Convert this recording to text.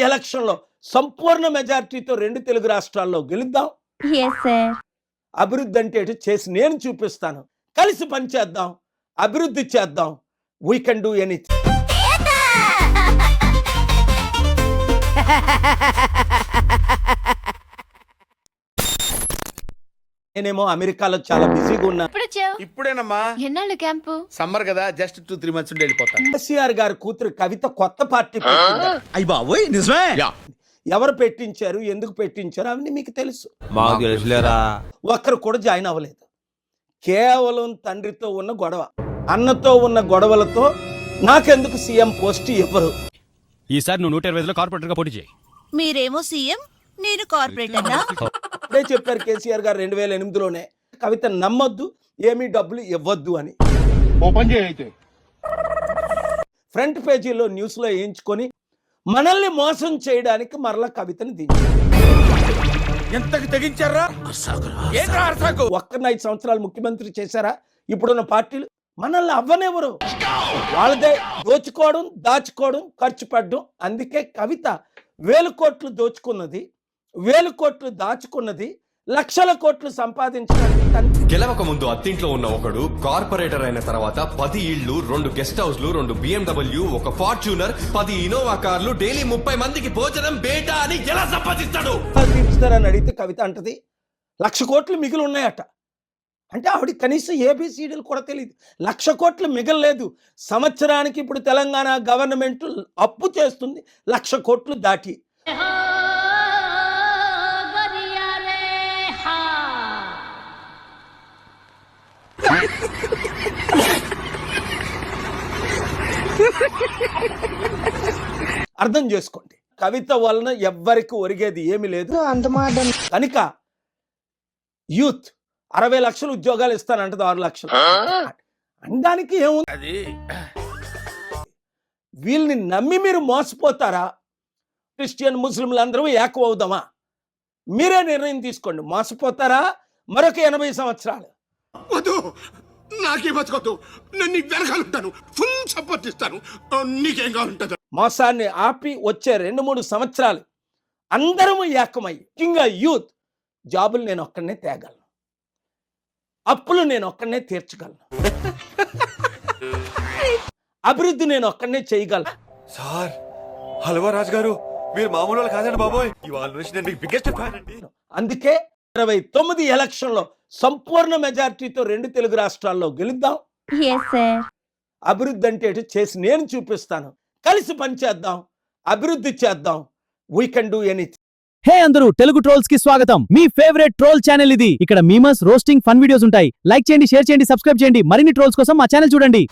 Election లో సంపూర్ణ మెజారిటీతో 2 తెలుగు రాష్ట్రాల్లో గెలుద్దాం. అభివృద్ధి అంటే చేసి నేను చూపిస్తాను. కలిసి పనిచేద్దాం, అభివృద్ధి చేద్దాం. We can do anything. నేనేమో అమెరికాలో చాలా బిజీగా ఉన్నా. ఇప్పుడేనమ్మా. ఎన్నాళ్ళు క్యాంపు? సమ్మర్ కదా, జస్ట్ 2-3 months ఉండి వెళ్ళిపోతాను. కేసీఆర్ గారి కూతురు కవిత కొత్త పార్టీ పెట్టింది. అయ్య బాబోయ్, నిజమే? ఎవరు పెట్టించారు, ఎందుకు పెట్టించారు అవన్నీ మీకు తెలుసు. మాకు తెలుసులేరా. ఒక్కరు కూడా జాయిన్ అవ్వలేదు. కేవలం తండ్రితో ఉన్న గొడవ, అన్నతో ఉన్న గొడవలతో నాకెందుకు సీఎం పోస్ట్ ఇవ్వరు. ఈసారి నువ్వు 120లో కార్పొరేటర్ గా పోటీ చేయి. మీరేమో సీఎం, నేను కార్పొరేటర్. అప్పుడే చెప్పారు కేసీఆర్ గారు 2008లోనే, కవిత నమ్మొద్దు, ఏమీ డబ్బులు ఇవ్వద్దు అని. ఫ్రంట్ పేజీలో న్యూస్ లో వేయించుకొని మనల్ని మోసం చేయడానికి మరలా కవితని దించారు. ఎంతకు తెగించారా? ఒక్క 5 సంవత్సరాలు ముఖ్యమంత్రి చేశారా? ఇప్పుడున్న పార్టీలు మనల్ని అవ్వనివ్వరు. వాళ్ళదే దోచుకోవడం, దాచుకోవడం, ఖర్చు పెట్టడం. అందుకే కవిత 1000 కోట్లు దోచుకున్నది, 1000 కోట్లు దాచుకున్నది, లక్షల కోట్లు సంపాదించడానికి. గెలవక ముందు అత్తింట్లో ఉన్న ఒకడు కార్పొరేటర్ అయిన తర్వాత 10 ఇళ్లు, 2 గెస్ట్ హౌస్లు, 2 BMW, 1 ఫార్చ్యూనర్, 10 ఇనోవా కార్లు, డైలీ 30 మందికి భోజనం బేటా అని ఎలా సంపాదిస్తాడు? తీర్చుతారని అడిగితే కవిత అంటది 1,00,000 కోట్లు మిగిలి ఉన్నాయట. అంటే ఆవిడ కనీసం ఏబిసిడీలు కూడా తెలియదు. 1,00,000 కోట్లు మిగలలేదు. సంవత్సరానికి ఇప్పుడు తెలంగాణ గవర్నమెంట్ అప్పు చేస్తుంది 1,00,000 కోట్లు దాటి. అర్థం చేసుకోండి, కవిత వలన ఎవ్వరికి ఒరిగేది ఏమి లేదు. కనుక యూత్ 60 లక్షలు ఉద్యోగాలు ఇస్తానంటది, 6 లక్షలు అనడానికి ఏముంది? వీళ్ళని నమ్మి మీరు మోసపోతారా? క్రిస్టియన్ ముస్లింలు అందరూ ఏకం అవుదామా? మీరే నిర్ణయం తీసుకోండి. మోసపోతారా? మరొక 80 సంవత్సరాలు వద్దు, నాకే బతకొద్దు. నేను నీకు వెనకాలంటాను, ఫుల్ సపోర్ట్ ఇస్తాను. నీకేం కావాలంటుంది? మోసాన్ని ఆపి వచ్చే 2-3 సంవత్సరాలు అందరము ఏకమై, ముఖ్యంగా యూత్, జాబులు నేను ఒక్కడనే తేగలను, అప్పులు నేను ఒక్కడనే తీర్చగలను, అభివృద్ధి నేను ఒక్కడనే చేయగలను. సార్, హల్వా రాజు గారు, మీరు మామూలు వాళ్ళు కాదండి బాబోయ్. ఇవాళ నుంచి నేను మీకు బిగ్గెస్ట్ ఫ్యాన్ అండి. అందుకే 29 ఎలక్షన్ లో సంపూర్ణ మెజారిటీతో 2 తెలుగు రాష్ట్రాల్లో గెలుద్దాం. అభివృద్ధి అంటే చేసి నేను చూపిస్తాను. కలిసి పనిచేద్దాం, అభివృద్ధి చేద్దాం. We can do anything. Hey అందరూ, తెలుగు ట్రోల్స్ కి స్వాగతం. మీ ఫేవరెట్ ట్రోల్ ఛానల్ ఇది. ఇక్కడ మీమస్, రోస్టింగ్, ఫన్ వీడియోస్ ఉంటాయి. లైక్ చేయండి, షేర్ చేయండి, సబ్స్క్రైబ్ చేయండి. మరిన్ని ట్రోల్స్ కోసం మా ఛానల్ చూడండి.